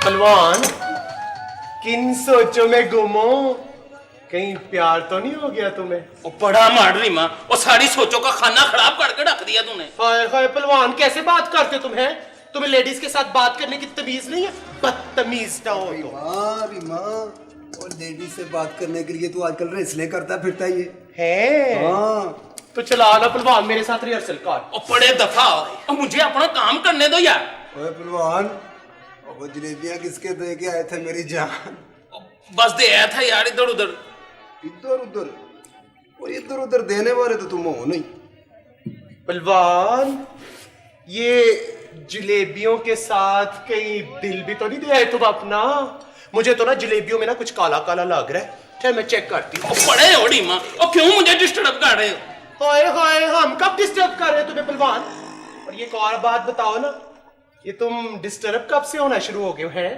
पहलवान, किन सोचों में गुम हो? कहीं प्यार तो नहीं हो गया तुम्हें? वो बड़ा मार रही माँ, वो सारी सोचों का खाना खराब करके रख दिया तूने। हाय हाय पहलवान, कैसे बात करते तुम हैं? तुम्हें लेडीज के साथ बात करने की तमीज नहीं है? बदतमीज ना हो तो। और लेडीज से बात करने के लिए तू आजकल रेसलिंग करता फिरता ये है? हाँ। तो चला ना पहलवान मेरे साथ रिहर्सल कर। और बड़े दफा हो, मुझे अपना काम करने दो यार। ओए पहलवान, वो जलेबियां किसके दे के आए थे मेरी जान? बस दे आया था यार इधर उधर। इधर उधर? और इधर उधर देने वाले तो तुम हो नहीं। पहलवान, ये जलेबियों के साथ कहीं दिल भी तो नहीं दिया है तुम अपना? मुझे तो ना जलेबियों में ना कुछ काला काला लग रहा है। चल मैं चेक करती हूँ। बड़े होड़ी माँ, और क्यों मुझे डिस्टर्ब कर रहे हो? हाय हाय, हम कब डिस्टर्ब कर रहे हैं तुम्हें पहलवान? और ये एक और बात बताओ ना, ये तुम डिस्टर्ब कब से होना शुरू हो गए हैं?